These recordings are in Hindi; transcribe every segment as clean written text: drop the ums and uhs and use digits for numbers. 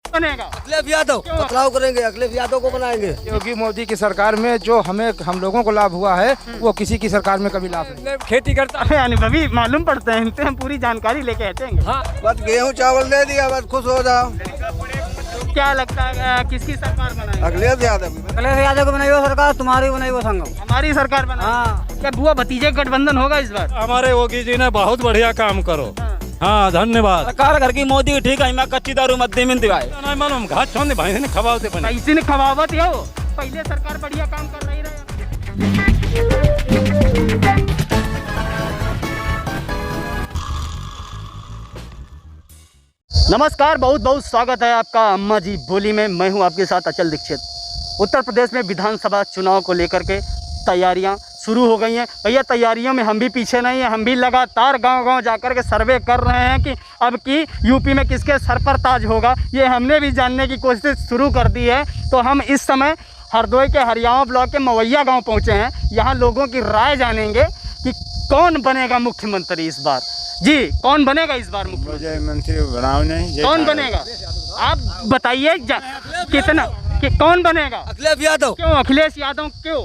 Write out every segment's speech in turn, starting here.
बनेगा? अखिलेश यादव बदलाव करेंगे, अखिलेश यादव को बनाएंगे। योगी मोदी की सरकार में जो हम लोगों को लाभ हुआ है वो किसी की सरकार में कभी लाभ नहीं। खेती करता अरे अनुभवी मालूम पड़ते हैं, इनसे हम पूरी जानकारी लेके हटेंगे। हाँ, बस गेहूँ चावल दे दिया, बस खुश हो जाओ। क्या लगता है किसकी सरकार बनाएगी? अखिलेश यादव को बनाई वो सरकार, तुम्हारी बनाई वो संगम। हमारी सरकार बनाएगी। क्या बुआ भतीजे गठबंधन होगा इस बार? हमारे योगी जी ने बहुत बढ़िया काम करो। हाँ, धन्यवाद। सरकार घर की मोदी की ठीक है, मैं कच्ची दारू मत दे भाई। नहीं मालूम घाट छोड़ने भाई ने खवाते बने। पैसे ने खवावत हो, पहले सरकार बढ़िया काम कर रही रहे। नमस्कार, बहुत बहुत स्वागत है आपका अम्मा जी बोली में। मैं हूं आपके साथ अचल दीक्षित। उत्तर प्रदेश में विधानसभा चुनाव को लेकर के तैयारियां शुरू हो गई हैं। भैया तैयारियों में हम भी पीछे नहीं हैं, हम भी लगातार गांव-गांव जाकर के सर्वे कर रहे हैं कि अब की यूपी में किसके सर पर ताज होगा, ये हमने भी जानने की कोशिश शुरू कर दी है। तो हम इस समय हरदोई के हरियाणा ब्लॉक के मवैया गाँव पहुँचे हैं। यहाँ लोगों की राय जानेंगे कि कौन बनेगा मुख्यमंत्री इस बार। जी, कौन बनेगा इस बार मंत्री बनाओ नहीं, कौन बनेगा आप बताइए कितना कि कौन बनेगा? अखिलेश यादव। क्यों अखिलेश यादव? क्यों?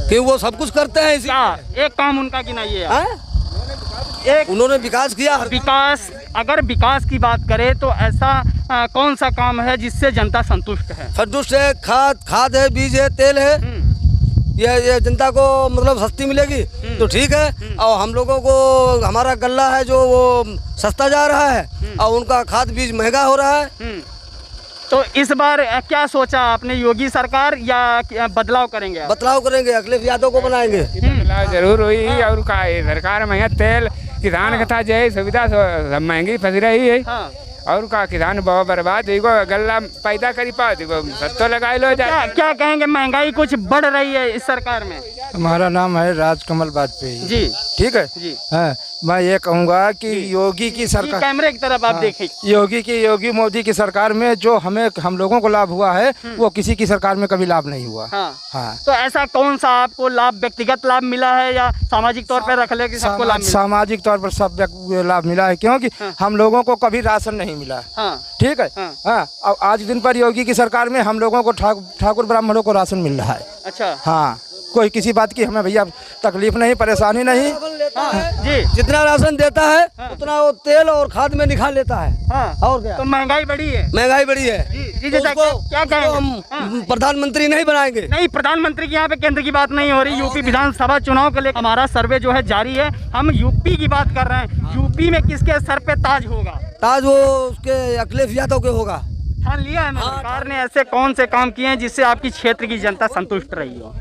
कि वो सब कुछ करते हैं। क्या एक काम उनका गिनाइए आप। एक उन्होंने विकास किया। विकास, अगर विकास की बात करें तो ऐसा कौन सा काम है जिससे जनता संतुष्ट है? संतुष्ट है। खाद है, बीज है, तेल है। ये जनता को मतलब सस्ती मिलेगी तो ठीक है। और हम लोगों को हमारा गल्ला है जो वो सस्ता जा रहा है और उनका खाद बीज महंगा हो रहा है। तो इस बार क्या सोचा आपने, योगी सरकार या बदलाव करेंगे? बदलाव करेंगे, अखिलेश यादव को बनाएंगे। बदलाव जरूर हुई। और का सरकार महंगा तेल किसान का था जय सुविधा सब महंगी फंस रही है। हाँ। और का किसान बहुत बर्बाद देखो, गल्ला पैदा करी पाओ देखो, सत्तो लगा लो। क्या कहेंगे, महंगाई कुछ बढ़ रही है इस सरकार में? हमारा नाम है राजकमल वाजपेयी जी, ठीक है जी। हाँ, मैं ये कहूँगा कि योगी की सरकार, कैमरे की तरफ आप देखें, योगी मोदी की सरकार में जो हम लोगों को लाभ हुआ है वो किसी की सरकार में कभी लाभ नहीं हुआ। हाँ। हाँ। तो ऐसा कौन सा आपको लाभ, व्यक्तिगत लाभ मिला है या सामाजिक तौर पर रख ले कि सबको लाभ मिला? सामाजिक तौर पर सब लाभ मिला है, क्योंकि हम लोगों को कभी राशन नहीं मिला। हाँ। ठीक है। हाँ। और आज दिन पर योगी की सरकार में हम लोगों को ठाकुर ब्राह्मणों को राशन मिल रहा है। अच्छा। हाँ, कोई किसी बात की हमें भैया तकलीफ नहीं, परेशानी नहीं। जी, जितना राशन देता है उतना वो तेल और खाद में निकाल लेता है। हाँ। और क्या? तो महंगाई बढ़ी है। महंगाई बढ़ी है। जी, तो क्या कहेंगे? हम प्रधानमंत्री नहीं बनाएंगे। नहीं, प्रधानमंत्री की यहाँ पे केंद्र की बात नहीं हो रही। यूपी विधानसभा चुनाव के लिए हमारा सर्वे जो है जारी है। हम यूपी की बात कर रहे हैं। यूपी में किसके सर पे ताज होगा? ताज वो उसके अखिलेश यादव के होगा। ठान लिया है सरकार ने ऐसे कौन से काम किए हैं जिससे आपकी क्षेत्र की जनता संतुष्ट रही हो?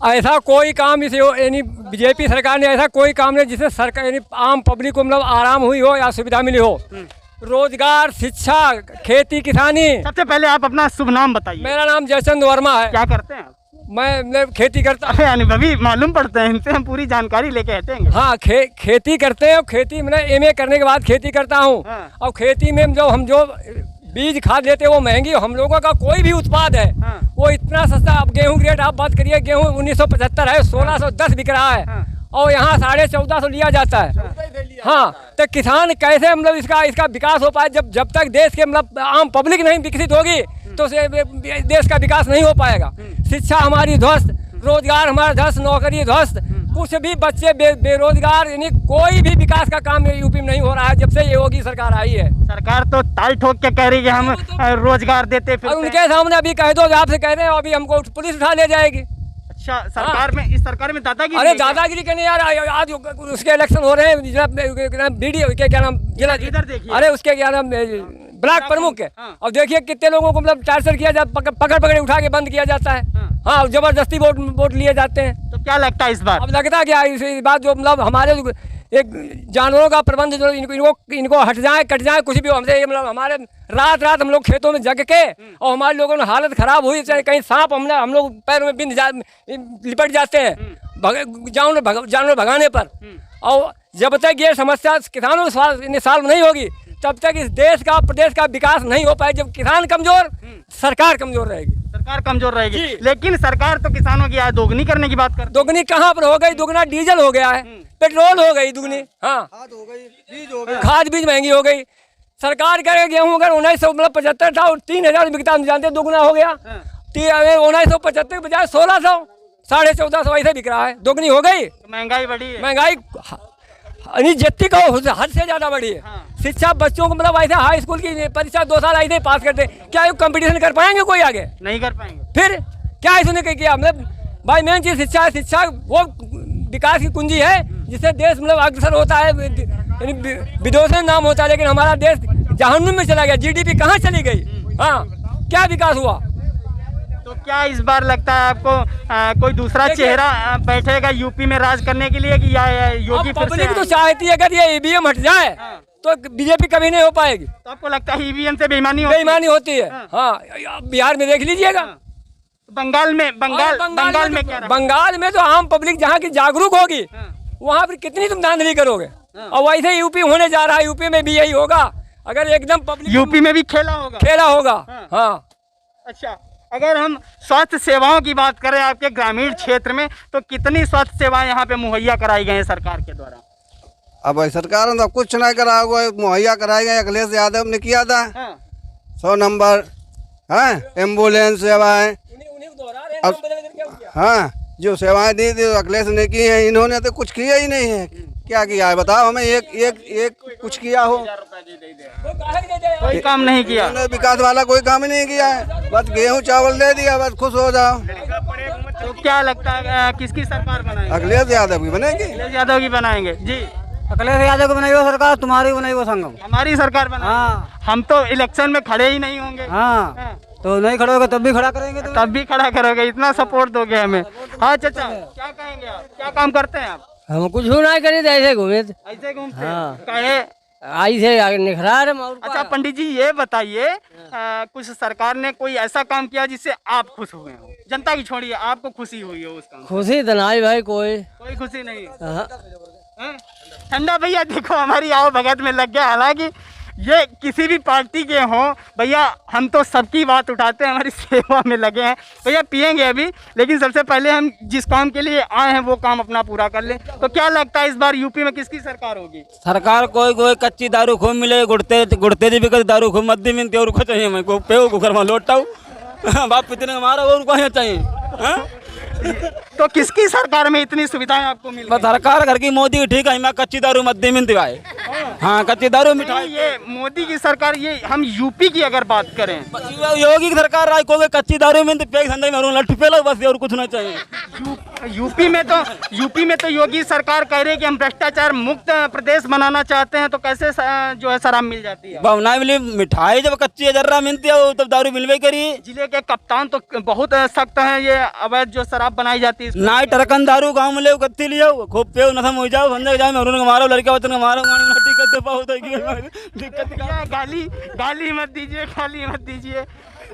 ऐसा कोई काम इसे यानी बीजेपी सरकार ने ऐसा कोई काम नहीं जिससे सरकार यानी आम पब्लिक को मतलब आराम हुई हो या सुविधा मिली हो। रोजगार, शिक्षा, खेती, किसानी। सबसे पहले आप अपना शुभ नाम बताइए। मेरा नाम जयचंद वर्मा है। क्या करते हैं? मैं खेती करता। अरे अनुभवी मालूम पड़ते हैं, इनसे हम पूरी जानकारी लेके हटेंगे। हाँ, खेती करते हैं। खेती मैंने एमए करने के बाद खेती करता हूँ। और खेती में जो बीज खाद लेते हैं वो महंगी। हम लोगों का कोई भी उत्पाद है वो इतना सस्ता। अब गेहूं ग्रेड आप बात करिए, गेहूं 1975 है, 1610 बिक रहा है और यहाँ 1450 लिया जाता है। हाँ, तो किसान कैसे मतलब इसका विकास हो पाए? जब तक देश के मतलब आम पब्लिक नहीं विकसित होगी तो देश का विकास नहीं हो पाएगा। शिक्षा हमारी ध्वस्त, रोजगार हमारा ध्वस्त, नौकरी ध्वस्त, कुछ भी बच्चे बेरोजगार, यानी कोई भी विकास का काम यूपी में नहीं हो रहा है जब से ये योगी सरकार आई है। सरकार तो ताल ठोक के कह रही है हम रोजगार देते फिरते। और उनके सामने अभी कह दो, आपसे कह रहे हैं अभी हमको पुलिस उठा ले जाएगी। अच्छा, सरकार में, इस सरकार में दादागिरी? अरे दादागिरी करने यार, आज उसके इलेक्शन हो रहे हैं। वीडियो क्या नाम, इधर देखिए। अरे उसके क्या नाम, ब्लॉक प्रमुख है। और देखिए कितने लोगों को मतलब टार्चर किया जाता, पकड़ उठा के बंद किया जाता है। हाँ, जबरदस्ती वोट लिए जाते हैं। तो क्या लगता है इस बार? अब लगता क्या इस बात जो मतलब हमारे एक जानवरों का प्रबंध जो इनको हट जाए कट जाए कुछ भी हो, हमसे मतलब हमारे रात हम लोग खेतों में जग के और हमारे लोगों में हालत खराब हुई, चाहे कहीं सांप हम लोग पैरों में लिपट जाते हैं जानवर भगाने पर। और जब तक ये समस्या किसानों में सॉल्व नहीं होगी तब तक इस देश का प्रदेश का विकास नहीं हो पाए। जब किसान कमजोर, सरकार कमजोर रहेगी। सरकार कमजोर रहेगी, लेकिन सरकार तो किसानों की आय दोगुनी करने की बात कर। दोगुनी कहाँ पर हो गई? दुगना डीजल हो गया है, पेट्रोल हो गई दुगनी। हाँ, खाद हो गई, बीज हो गया, खाद बीज महंगी हो गई। सरकार करे गेहूँ अगर 1975 था और 3000 बिकता, हम जानते दुगना हो गया। 1975 बजाय 1600, 1450 ऐसे बिक रहा है, दोगुनी हो गई। महंगाई बढ़ी है। महंगाई जितनी कहो हद से ज्यादा बढ़ी है। शिक्षा बच्चों को मतलब ऐसे हाई स्कूल की परीक्षा 2 साल ऐसे पास करते, क्या ये कंपटीशन कर पाएंगे कोई आगे? नहीं कर पाएंगे। फिर क्या इसने किया? मतलब भाई मेन चीज शिक्षा है। शिक्षा वो विकास की कुंजी है जिससे देश मतलब अग्रसर होता है, विदेशों में नाम होता है। लेकिन हमारा देश जहन्नुम में चला गया, जीडीपी कहाँ चली गई? हाँ, क्या विकास हुआ? तो क्या इस बार लगता है आपको कोई दूसरा चेहरा बैठेगा यूपी में राज करने के लिए, कि या योगी फिर से पब्लिक तो चाहती है अगर ये ईवीएम हट जाए तो बीजेपी कभी नहीं हो पाएगी। तो आपको लगता है ईवीएम से बेईमानी होती है? हाँ, बिहार में देख लीजिएगा। बंगाल में क्या रहा? बंगाल में तो आम पब्लिक जहाँ की जागरूक होगी वहाँ पर कितनी तुम धांधली करोगे। और वैसे यूपी होने जा रहा है, यूपी में भी यही होगा अगर एकदम पब्लिक यूपी में भी खेला होगा। हाँ। अच्छा, अगर हम स्वास्थ्य सेवाओं की बात करें आपके ग्रामीण क्षेत्र में, तो कितनी स्वास्थ्य सेवाएं यहाँ पे मुहैया कराई गई हैं सरकार के द्वारा? अब भाई सरकार ने तो कुछ नहीं करा हुआ है, मुहैया कराई गए। अखिलेश यादव ने किया था। 100 नंबर है, एम्बुलेंस सेवाएं। हाँ, जो सेवाएं दी थी अखिलेश ने की है, इन्होंने तो कुछ किया ही नहीं है। क्या किया है बताओ हमें? एक कुछ किया हो? कोई काम नहीं किया। विकास वाला कोई काम ही नहीं किया है, बस गेहूं चावल दे दिया, बस खुश हो जाओ। तो क्या लगता है किसकी सरकार बनाएगी? अखिलेश यादव की बनेगी। अखिलेश यादव की बनाएंगे जी। अखिलेश यादव को बनाई वो सरकार, तुम्हारी बनाई वो संगम। हमारी सरकार बनाएगी। हाँ। हम तो इलेक्शन में खड़े ही नहीं होंगे। हाँ, तो नहीं खड़े होगे तब भी खड़ा करेंगे। तो तब भी खड़ा करोगे, इतना सपोर्ट दोगे हमें। हाँ चाचा, क्या कहेंगे आप? क्या काम करते हैं आप? हम कुछ नहीं करी थे, ऐसे घूमे थे। ऐसे घूमते हाँ। कहे? आई से निखरा रहे और अच्छा पंडित जी, ये बताइए कुछ सरकार ने कोई ऐसा काम किया जिससे आप खुश हुए हो? जनता की छोड़िए, आपको खुशी हुई हो उस काम से? खुशी तो नहीं भाई, कोई खुशी नहीं। हाँ। हैं? ठंडा भैया देखो हमारी आओ भगत में लग गया। हालांकि ये किसी भी पार्टी के हों भैया, हम तो सबकी बात उठाते हैं, हमारी सेवा में लगे हैं भैया। पियेंगे अभी, लेकिन सबसे पहले हम जिस काम के लिए आए हैं वो काम अपना पूरा कर लें। तो क्या लगता है इस बार यूपी में किसकी सरकार होगी? सरकार कोई कच्ची दारू खूब मिले, गुड़ते जी भी दारू खूब मद्दी मिलती और कुछ चाहिए मैं को पे को घर में लौटाऊ बाप इतने मारा और को चाहिए। तो किसकी सरकार में इतनी सुविधाएं आपको मिल रही? सरकार घर की मोदी की ठीक है, मैं कच्ची दारू मद्दी मिलती है। हाँ, कच्ची दारू मिठाई। ये मोदी की सरकार, ये हम यूपी की अगर बात करें, योगी की सरकार राय को कच्ची दारू मिलती पेग धंधे में लट्ठू पे लो बस, और कुछ नहीं चाहिए। यूपी में तो योगी सरकार कह रही है कि हम भ्रष्टाचार मुक्त प्रदेश बनाना चाहते हैं, तो कैसे जो है शराब मिल जाती है? भावना मिली मिठाई जब कच्ची जर्रा मिलती है तब दारू मिलवे करी। जिले के कप्तान तो बहुत सख्त हैं, ये अवैध जो शराब बनाई जाती है ना टरकन दारू गाँव में ले कत्ती लियो खूब पे नशा हो जाओ बंदे जाओ मैं मारो लड़के बच्चन को मारो गाली मत दीजिए।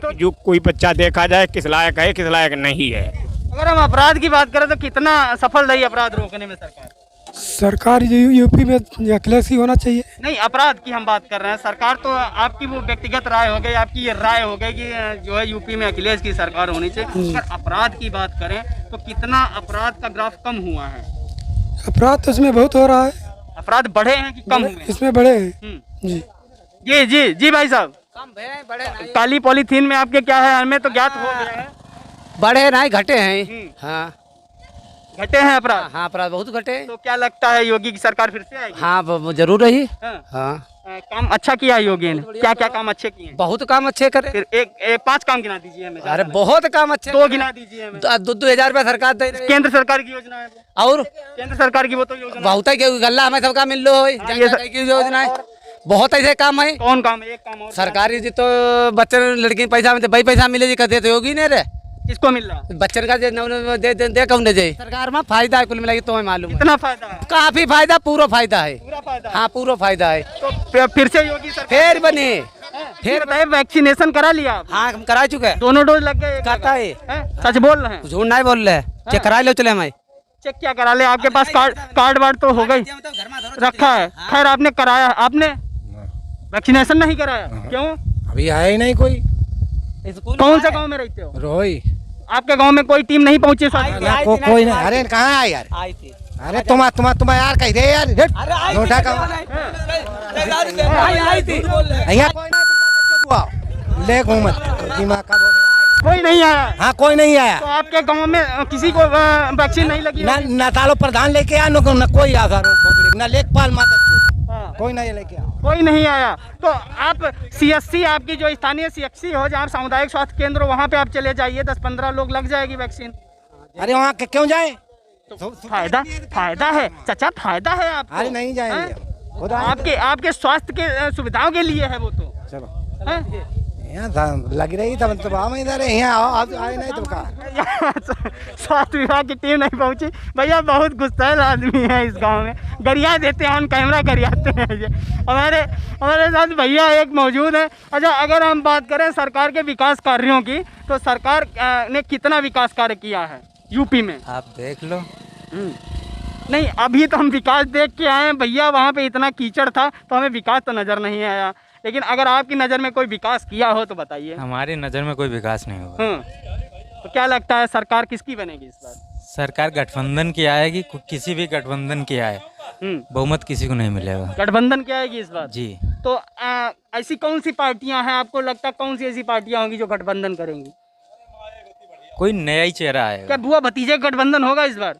तो जो कोई बच्चा देखा जाए किस लायक है किस लायक नहीं है। अगर हम अपराध की बात करें तो कितना सफल रही अपराध रोकने में सरकार? यूपी में अखिलेश ही होना चाहिए। नहीं, अपराध की हम बात कर रहे हैं। सरकार तो आपकी वो व्यक्तिगत राय हो गई, आपकी ये राय हो गई कि जो है यूपी में अखिलेश की सरकार होनी चाहिए। अगर अपराध की बात करें तो कितना अपराध का ग्राफ कम हुआ है? अपराध तो इसमें बहुत हो रहा है। अपराध बढ़े हैं कि कम हुए? इसमें बढ़े हैं जी। जी भाई साहब, काली पॉलीथीन में आपके क्या है? हमें तो ज्ञात हो गया है। बढ़े नहीं घटे हैं। हाँ, घटे हैं अपराध। हाँ, अपराध बहुत घटे। तो क्या लगता है योगी की सरकार फिर से आएगी? हाँ, वो जरूर रही। हाँ। काम अच्छा किया है योगी ने? क्या क्या काम अच्छे किए? बहुत काम अच्छे करे। फिर एक 5 काम गिना दीजिए हमें। अरे बहुत काम अच्छे। 2 गिना दीजिए हमें। 2,000 रुपया सरकार दे। केंद्र सरकार की योजना है और केंद्र सरकार की वो तो योजना बहुत है, गल्ला हमें सबका मिल लो योजना है। बहुत ऐसे काम है। कौन काम है? एक काम और सरकारी जी तो बच्चन लड़की पैसा में भाई पैसा मिले जी कहते तो योगी ने रे। किसको मिल रहा? बच्चन का दे कौन दे सरकार में फायदा है कुल मिला तो मालूम है। कितना फायदा है? काफी फायदा, पूरा फायदा है। पूरा फायदा? हाँ, पूरा फायदा है। तो फिर से योगी सरकार फिर बने। फिर बताइए, वैक्सीनेशन करा लिया आप? हाँ, हम करा चुके हैं। दोनों डोज लग गए? कहता है। सच बोल रहे हैं? झूठ नहीं बोल रहे। चेक करा लो चले हमें। चेक क्या करा ले? आपके पास कार्ड वार्ड तो हो गई रखा है? खैर, आपने कराया? आपने वैक्सीनेशन नहीं कराया? क्यों? अभी आया ही नहीं कोई। कौन से गांव में रहते हो? रोई। आपके गांव में कोई टीम नहीं पहुंची? कोई नहीं। अरे कहाँ आया यार? अरे तुम यार कही दे यार। ले घूमत दिमाग का कोई नहीं आया? हाँ कोई नहीं आया तो आपके गांव में किसी को वैक्सीन नहीं लगी? ना ना तालो प्रधान लेके आया न कोई आया ना लेखपाल माता हाँ। कोई नहीं लेके आया कोई नहीं आया। तो आप CSC आपकी जो स्थानीय CSC हो जहाँ सामुदायिक स्वास्थ्य केंद्र वहाँ पे आप चले जाइए, 10-15 लोग लग जाएगी वैक्सीन। अरे वहाँ क्यों जाए? फायदा है चाचा, फायदा है आपको। अरे नहीं जाएंगे आपके स्वास्थ्य के सुविधाओं के लिए है वो तो। चलो हैं? यहाँ लगी रही तब तो हम इधर यहाँ आओ आए नहीं तो कहा स्वास्थ्य विभाग की टीम नहीं पहुंची। भैया बहुत गुस्सैल आदमी है इस गांव में, गरिया देते हैं, ऑन कैमरा गरियाते हैं ये। हमारे साथ भैया एक मौजूद है। अच्छा, अगर हम बात करें सरकार के विकास कार्यों की, तो सरकार ने कितना विकास कार्य किया है यूपी में? आप देख लो। नहीं, अभी तो हम विकास देख के आए हैं भैया, वहाँ पे इतना कीचड़ था तो हमें विकास तो नज़र नहीं आया। लेकिन अगर आपकी नज़र में कोई विकास किया हो तो बताइए। हमारी नज़र में कोई विकास नहीं हुआ। तो क्या लगता है सरकार किसकी बनेगी इस बार? सरकार गठबंधन की आएगी, किसी भी गठबंधन की आए, बहुमत किसी को नहीं मिलेगा। गठबंधन की आएगी इस बार जी। तो ऐसी कौन सी पार्टियां हैं, आपको लगता है कौन सी ऐसी पार्टियां होंगी जो गठबंधन करेंगी? कोई नया ही चेहरा आएगा। क्या बुआ भतीजे गठबंधन होगा इस बार?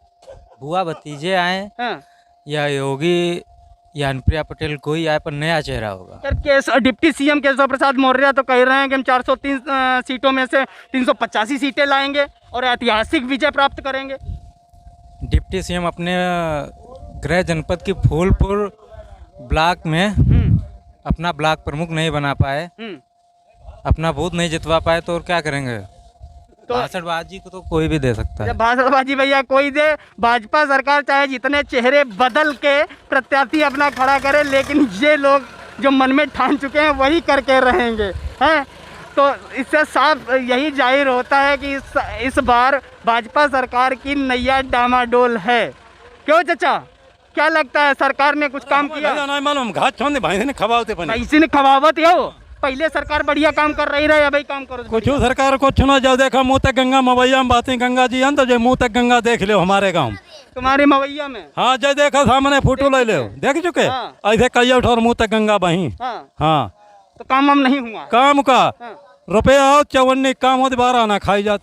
बुआ भतीजे आए हाँ। या योगी या अनुप्रिया पटेल कोई आए, पर नया चेहरा होगा। डिप्टी CM केशव प्रसाद मौर्य तो कह रहे हैं कि हम 403 सीटों में से 385 सीटें लाएंगे और ऐतिहासिक विजय प्राप्त करेंगे। डिप्टी CM अपने गृह जनपद की फूलपुर ब्लॉक में अपना ब्लॉक प्रमुख नहीं बना पाए, अपना बूथ नहीं जितवा पाए, तो और क्या करेंगे? तो भाषणबाजी को तो कोई भी दे सकता है। भाषणबाजी भैया कोई दे, भाजपा सरकार चाहे जितने चेहरे बदल के प्रत्याशी अपना खड़ा करे, लेकिन ये लोग जो मन में ठान चुके हैं वही करके रहेंगे, हैं? तो इससे साफ यही जाहिर होता है कि इस बार भाजपा सरकार की नैया डामाडोल है। क्यों चाचा, क्या लगता है सरकार ने कुछ काम किया? नहीं मालूम, घाट छोड़ भाई ने खवाते पने इसी ने खवावत हो। पहले सरकार बढ़िया काम कर रही है, अभी काम करो कुछ सरकार को चुना जाओ। देखा मुँह तक गंगा मवैया में बातें गंगा जी अंत जो मुँह तक गंगा देख लो हमारे गाँव, तुम्हारे मवैया में। हाँ जय देखा सामने फोटो ले लो, देख चुके ऐसे कई उठा मुँह तक गंगा बही। हाँ तो काम हम नहीं हुआ काम का रुपया आओ 54 काम होते 12 आना खाई जात,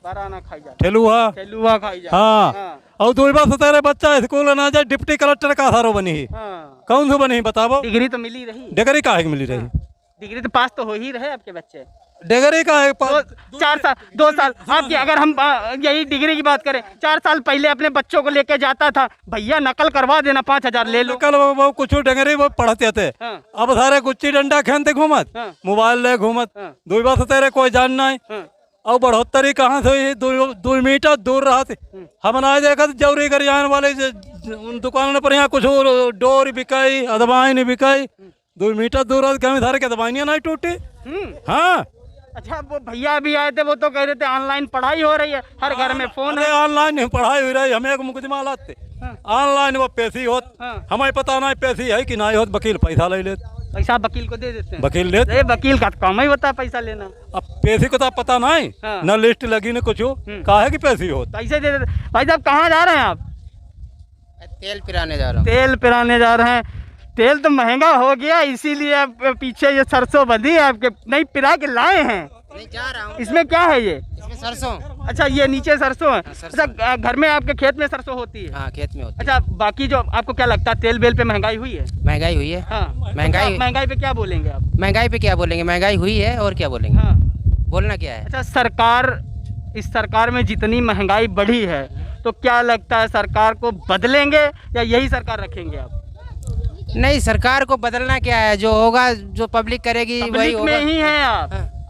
ठेलुआ खाई जात। हाँ और 2 बार तेरे बच्चा स्कूल ना जाए, डिप्टी कलेक्टर का सारो बनी। कौन सा बनी बताओ? डिग्री तो मिली रही। डिग्री का मिली रही? डिग्री तो पास तो हो ही रहे आपके बच्चे। डिग्री का है 4 साल 2 साल आपकी, अगर हम यही डिग्री की बात करें, 4 साल पहले अपने बच्चों को लेके जाता था, भैया नकल करवा देना 5000 ले लो। नकल वो कुछ डिग्री वो पढ़ते थे। अब सारे गुच्ची डंडा खेलते घूमत, मोबाइल ले घूमत, 2 बार तेरे कोई जानना है। और बढ़ोतरी कहाँ से 2 मीटर दूर रहा थे। हम ना देखा जौरी गरियान वाले दुकान पर यहाँ कुछ डोर बिकाई, दवाई नहीं बिकाई, 2 मीटर दूर सारे के दवाइयाँ नहीं टूटी। हाँ अच्छा, वो भैया भी आए थे, वो तो कह रहे थे ऑनलाइन पढ़ाई हो रही है, हर घर में फोन है। ऑनलाइन पढ़ाई हो रही, हमें एक मुकदमा लाते ऑनलाइन, वो पैसी होत हमें पता नहीं पैसी है कि नहीं होत, वकील पैसा ले लेते। पैसा वकील को दे देते हैं? वकील लेते, वकील का काम ही होता है पैसा लेना। अब पैसे को तो पता नहीं, न लिस्ट लगी न कुछ, कहा है कि पैसे हो पैसे दे देते। भाई साहब कहाँ जा रहे हैं आप? तेल पिराने जा रहा हूँ। तेल पिराने जा रहे हैं। तेल तो महंगा हो गया, इसीलिए आप पीछे ये सरसों बंधी है आपके, नहीं पिरा के लाए हैं? नहीं जा रहा हूँ। इसमें क्या है ये? इसमें सरसों। अच्छा, ये नीचे सरसों है। अच्छा, घर में आपके खेत में सरसों होती है? हाँ खेत में होती है। अच्छा, बाकी जो आपको क्या लगता है तेल बेल पे महंगाई हुई है? महंगाई हुई है। हाँ, महंगाई पे क्या बोलेंगे आप? महंगाई पे क्या बोलेंगे, महंगाई हुई है और क्या बोलेंगे। हाँ, बोलना क्या है। अच्छा, इस सरकार में जितनी महंगाई बढ़ी है, तो क्या लगता है सरकार को बदलेंगे या यही सरकार रखेंगे आप? नहीं, सरकार को बदलना क्या है, जो होगा जो पब्लिक करेगी वही होगा। में ही हैं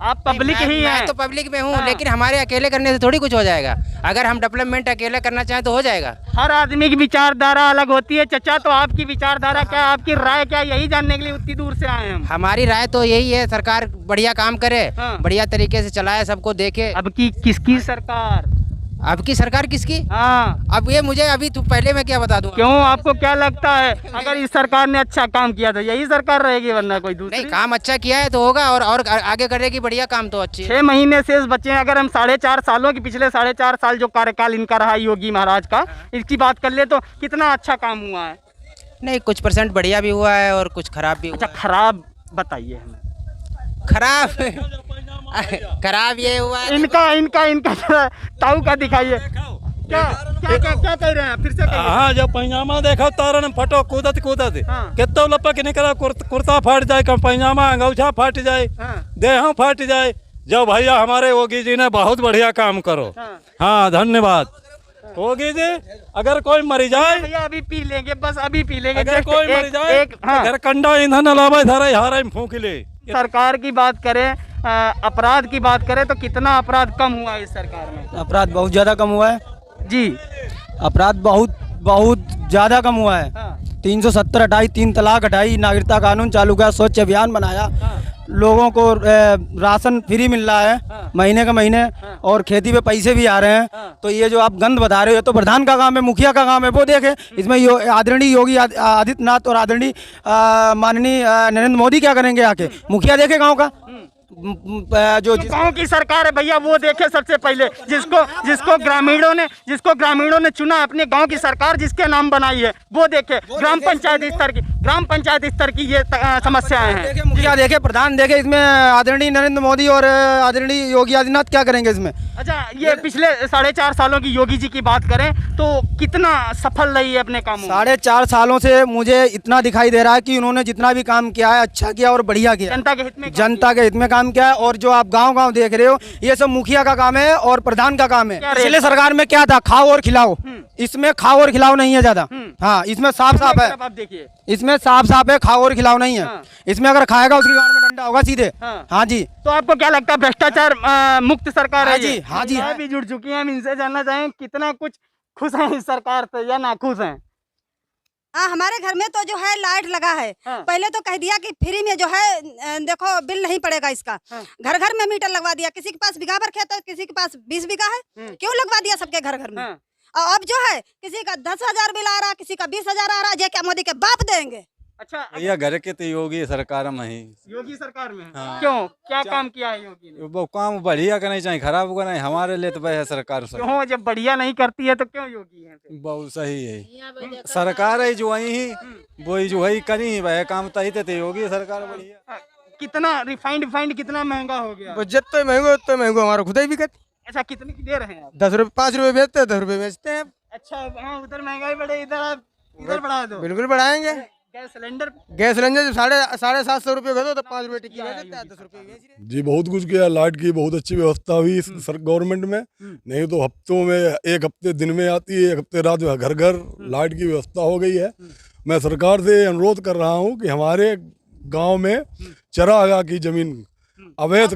आप पब्लिक ही हैं। मैं तो पब्लिक में हूँ, लेकिन हमारे अकेले करने से थोड़ी कुछ हो जाएगा। अगर हम डेवलपमेंट अकेले करना चाहें तो हो जाएगा। हर आदमी की विचारधारा अलग होती है चचा, तो आपकी विचारधारा क्या, आपकी राय क्या, यही जानने के लिए उतनी दूर से आए हम। हमारी राय तो यही है, सरकार बढ़िया काम करे, बढ़िया तरीके से चलाए, सबको देखे। अब की किसकी सरकार? अब की सरकार किसकी? हाँ, अब ये मुझे अभी तो पहले मैं क्या बता दूं। क्यों, आपको क्या लगता है अगर इस सरकार ने अच्छा काम किया तो यही सरकार रहेगी, वरना कोई दूसरी? नहीं, काम अच्छा किया है तो होगा, और आगे करेगी बढ़िया काम तो अच्छी। 6 महीने शेष बचे हैं। अगर हम 4.5 सालों की, पिछले 4.5 साल जो कार्यकाल इनका रहा योगी महाराज का, इसकी बात कर ले तो कितना अच्छा काम हुआ है? नहीं, कुछ परसेंट बढ़िया भी हुआ है और कुछ खराब भी हुआ अच्छा, है। खराब बताइए हमें। खराब खराब ये हुआ है। इनका जरा ताऊ का दिखाइए। क्या क्या क्या क्या कह रहे हैं, फिर से कहिए। हाँ, जब पैजामा देखा तारन फटो कूदत हाँ। कितो लपक निकला, कुर्ता फाट जाए, पैजामा अंगूछा फाट जाए, हाँ। देह फाट जाए। जब भैया हमारे योगी जी ने बहुत बढ़िया काम करो। हाँ, धन्यवाद योगी जी। अगर कोई मर जाए, भैया अभी पी लेंगे, बस अभी पी लेंगे। अगर कोई मर जाए, हाँ। घर कंडा ईंधन अलावा सारे हारे में फूंक ले। सरकार की बात करें, अपराध की बात करें तो कितना अपराध कम हुआ है इस सरकार में? अपराध बहुत ज़्यादा कम हुआ है जी। अपराध बहुत बहुत ज़्यादा कम हुआ है। 370 हटाई, 3 तलाक हटाई, नागरिकता कानून चालू किया, स्वच्छ अभियान बनाया, लोगों को राशन फ्री मिल रहा है महीने का महीने, और खेती पे पैसे भी आ रहे हैं। तो ये जो आप गंद बता रहे हो, तो प्रधान का काम है, मुखिया का काम है, वो देखे। इसमें आदरणीय योगी आदित्यनाथ और आदरणीय माननीय नरेंद्र मोदी क्या करेंगे आके? मुखिया देखे गाँव का, जो गांव की सरकार है भैया, वो देखे सबसे पहले। जिसको ग्रामीणों ने चुना, अपने गांव की सरकार जिसके नाम बनाई है, वो देखे। ग्राम पंचायत स्तर की ये समस्याएं हैं। मुखिया देखे, प्रधान देखे। इसमें आदरणीय नरेंद्र मोदी और आदरणीय योगी आदित्यनाथ क्या करेंगे इसमें? अच्छा, ये पिछले 4.5 सालों की योगी जी की बात करें तो कितना सफल रही है अपने कामों में? 4.5 सालों से मुझे इतना दिखाई दे रहा है कि उन्होंने जितना भी काम किया है अच्छा किया और बढ़िया किया। जनता के हित में काम किया है। और जो आप गांव देख रहे हो, ये सब मुखिया का काम है और प्रधान का काम है। पिछले सरकार में क्या था? खाओ और खिलाओ। इसमें खाओ और खिलाओ नहीं है ज्यादा। हाँ, इसमें साफ है, आप देखिए, इसमें साफ है, खाओ और खिलाओ नहीं है। इसमें अगर खाएगा उसकी गांड में डंडा होगा सीधे। हाँ जी। तो आपको क्या लगता है, भ्रष्टाचार मुक्त सरकार है ये? हाँ जी। भी जुड़ चुकी है। हम इनसे जानना चाहें कितना कुछ खुश हैं इस सरकार से या नाखुश हैं? हाँ, हमारे घर में तो जो है लाइट लगा है। पहले तो कह दिया कि फ्री में जो है देखो बिल नहीं पड़ेगा इसका। घर घर में मीटर लगवा दिया। किसी के पास बीघा भर खेत है, किसी के पास 20 बीघा है, क्यों लगवा दिया सबके घर घर में? और अब जो है किसी का 10,000 बिल आ रहा, किसी का 20,000 आ रहा, जो क्या मोदी के बाप देंगे? अच्छा भैया, घर के तो योगी सरकार में ही। योगी सरकार में? हाँ। क्यों, क्या काम किया है योगी ने? वो काम बढ़िया करना चाहिए, खराब करना है हमारे लिए तो वह सरकार क्यों, जब बढ़िया नहीं करती है तो क्यों योगी है? बहुत सही है सरकार है जो वही जो वही करी वह काम तही थे योगी सरकार बढ़िया। कितना रिफाइंड कितना महंगा हो गया? जितना महंगा उतना महंगा हमारा खुद ही बिकत। अच्छा, कितने की दे रहे हैं आप? 10 रुपए 5 रुपए बेचते हैं, 10 रुपए बेचते हैं। अच्छा, हाँ, उधर महंगाई बढ़े, इधर आप इधर बढ़ा दो। बिल्कुल बढ़ाएंगे। गैस सिलेंडर जब 750 रुपए तो 5 रुपए टिक्की बेच देते हैं, 10 रुपए बेच रहे हैं। जी, बहुत कुछ किया। लाइट की बहुत अच्छी व्यवस्था हुई इस गवर्नमेंट में। नहीं तो हफ्तों में, एक हफ्ते दिन में आती है, एक हफ्ते रात में, घर घर लाइट की व्यवस्था हो गई है। मैं सरकार से अनुरोध कर रहा हूँ कि हमारे गांव में चरागाह की जमीन अवैध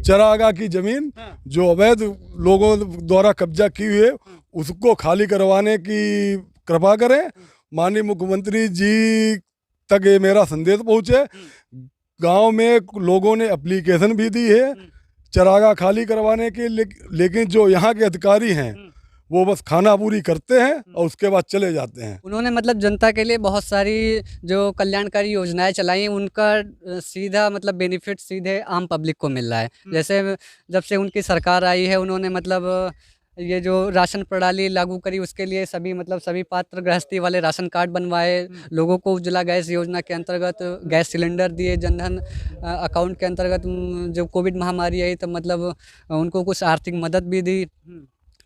चरागाह की जमीन जो अवैध लोगों द्वारा कब्जा की हुई है, उसको खाली करवाने की कृपा करें। माननीय मुख्यमंत्री जी तक ये मेरा संदेश पहुँचे। गांव में लोगों ने एप्लीकेशन भी दी है चरागाह खाली करवाने के, लेकिन जो यहाँ के अधिकारी हैं वो बस खाना पूरी करते हैं और उसके बाद चले जाते हैं। उन्होंने मतलब जनता के लिए बहुत सारी जो कल्याणकारी योजनाएं चलाई, उनका सीधा मतलब बेनिफिट सीधे आम पब्लिक को मिल रहा है। जैसे जब से उनकी सरकार आई है, उन्होंने मतलब ये जो राशन प्रणाली लागू करी, उसके लिए सभी पात्र गृहस्थी वाले राशन कार्ड बनवाए, लोगों को उज्ज्वला गैस योजना के अंतर्गत गैस सिलेंडर दिए, जनधन अकाउंट के अंतर्गत जो कोविड महामारी आई तो मतलब उनको कुछ आर्थिक मदद भी दी,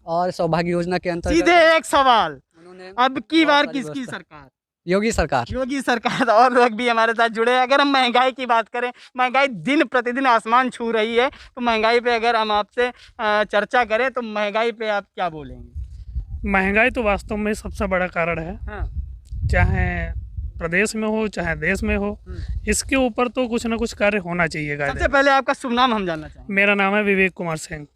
और सौभाग्य योजना के अंतर्गत। सीधे एक सवाल, अब की बार किसकी सरकार? योगी सरकार। योगी सरकार। और लोग भी हमारे साथ जुड़े हैं। अगर हम महंगाई की बात करें, महंगाई दिन प्रतिदिन आसमान छू रही है, तो महंगाई पे अगर हम आपसे चर्चा करें तो महंगाई पे आप क्या बोलेंगे? महंगाई तो वास्तव में सबसे बड़ा कारण है। चाहे प्रदेश में हो चाहे देश में हो, इसके ऊपर तो कुछ ना कुछ कार्य होना चाहिए। सबसे पहले आपका शुभ नाम हम जानना चाहेंगे। मेरा नाम है विवेक कुमार सिंह।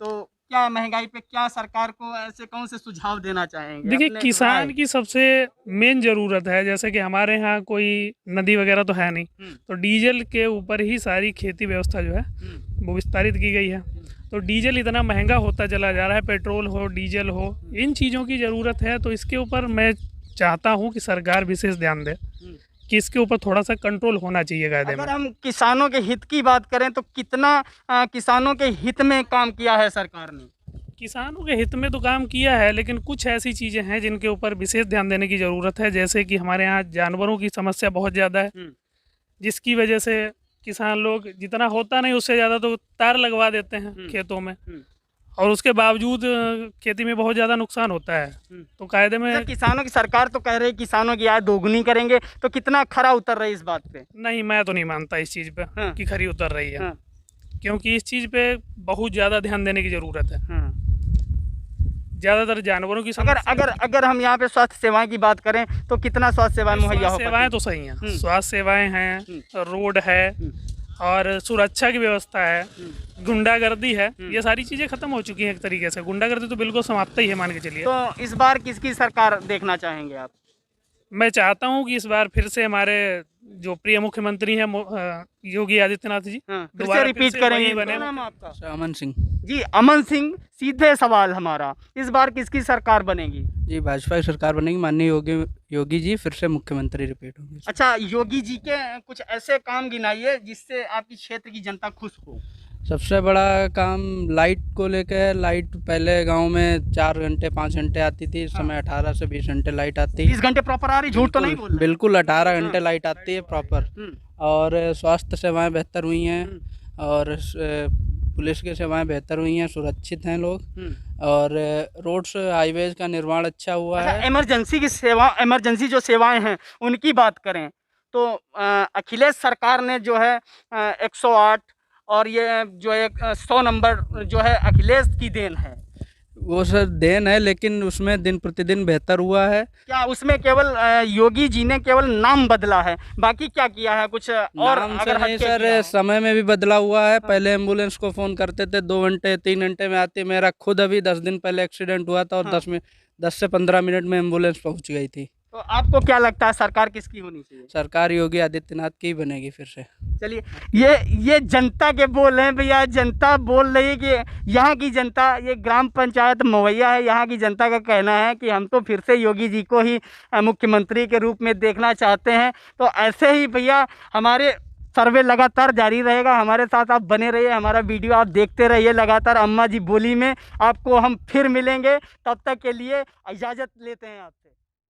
तो क्या महंगाई पे क्या सरकार को ऐसे कौन से सुझाव देना चाहेंगे? देखिए, किसान की सबसे मेन ज़रूरत है, जैसे कि हमारे यहाँ कोई नदी वगैरह तो है नहीं, तो डीजल के ऊपर ही सारी खेती व्यवस्था जो है वो विस्तारित की गई है। तो डीजल इतना महंगा होता चला जा रहा है, पेट्रोल हो डीजल हो, इन चीज़ों की ज़रूरत है। तो इसके ऊपर मैं चाहता हूँ कि सरकार विशेष ध्यान दे कि इसके ऊपर थोड़ा सा कंट्रोल होना चाहिए कायदे में। अगर हम किसानों के हित की बात करें तो कितना किसानों के हित में काम किया है सरकार ने? किसानों के हित में तो काम किया है, लेकिन कुछ ऐसी चीज़ें हैं जिनके ऊपर विशेष ध्यान देने की ज़रूरत है। जैसे कि हमारे यहाँ जानवरों की समस्या बहुत ज़्यादा है, जिसकी वजह से किसान लोग जितना होता नहीं उससे ज़्यादा तो तार लगवा देते हैं खेतों में, और उसके बावजूद खेती में बहुत ज़्यादा नुकसान होता है। तो कायदे में किसानों की सरकार तो कह रही है किसानों की आय दोगुनी करेंगे, तो कितना खरा उतर रही है इस बात पे? नहीं, मैं तो नहीं मानता इस चीज़ पे कि खरी उतर रही है, क्योंकि इस चीज़ पे बहुत ज़्यादा ध्यान देने की ज़रूरत है। ज़्यादातर जानवरों की अगर हम यहाँ पे स्वास्थ्य सेवाएं की बात करें तो कितना स्वास्थ्य सेवाएं मुहैया हो? सेवाएं तो सही हैं, स्वास्थ्य सेवाएं हैं, रोड है और सुरक्षा की व्यवस्था है, गुंडागर्दी है, ये सारी चीज़ें खत्म हो चुकी हैं एक तरीके से। गुंडागर्दी तो बिल्कुल समाप्त ही है, मान के चलिए। तो इस बार किसकी सरकार देखना चाहेंगे आप? मैं चाहता हूं कि इस बार फिर से हमारे जो प्रिय मुख्यमंत्री हैं योगी आदित्यनाथ जी दोबारा रिपीट करेंगे। बने। नाम आपका? अमन सिंह जी। अमन सिंह, सीधे सवाल हमारा, इस बार किसकी सरकार बनेगी? जी, भाजपा की सरकार बनेगी, माननीय योगी जी फिर से मुख्यमंत्री रिपीट होंगे। अच्छा, योगी जी के कुछ ऐसे काम गिनाइए जिससे आपकी क्षेत्र की जनता खुश हो। सबसे बड़ा काम लाइट को लेकर। लाइट पहले गांव में 4 घंटे 5 घंटे आती थी, इस समय 18 से 20 घंटे लाइट आती है। 20 घंटे प्रॉपर आ रही? झूठ तो नहीं बोल रहे? बिल्कुल 18 घंटे लाइट आती है प्रॉपर। और स्वास्थ्य सेवाएं बेहतर हुई हैं, और पुलिस की सेवाएं बेहतर हुई हैं, सुरक्षित हैं लोग, और रोड्स हाईवेज का निर्माण अच्छा हुआ है। इमरजेंसी की सेवा, इमरजेंसी जो सेवाएं हैं उनकी बात करें तो अखिलेश सरकार ने जो है 108 और ये जो एक 100 नंबर जो है अखिलेश की देन है। वो सर देन है, लेकिन उसमें दिन प्रतिदिन बेहतर हुआ है। क्या उसमें केवल योगी जी ने केवल नाम बदला है, बाकी क्या किया है कुछ और? अगर नहीं सर, समय में भी बदला हुआ है। पहले एम्बुलेंस को फ़ोन करते थे 2 घंटे 3 घंटे में आती। मेरा खुद अभी 10 दिन पहले एक्सीडेंट हुआ था और 10 से 15 मिनट में एम्बुलेंस पहुंच गई थी। तो आपको क्या लगता है सरकार किसकी होनी चाहिए? सरकार योगी आदित्यनाथ की बनेगी फिर से। चलिए, ये जनता के बोल हैं भैया। जनता बोल रही है कि यहाँ की जनता, ये ग्राम पंचायत मवैया है, यहाँ की जनता का कहना है कि हम तो फिर से योगी जी को ही मुख्यमंत्री के रूप में देखना चाहते हैं। तो ऐसे ही भैया हमारे सर्वे लगातार जारी रहेगा, हमारे साथ आप बने रहिए, हमारा वीडियो आप देखते रहिए लगातार। अम्मा जी बोली में आपको हम फिर मिलेंगे, तब तक के लिए इजाज़त लेते हैं आपसे।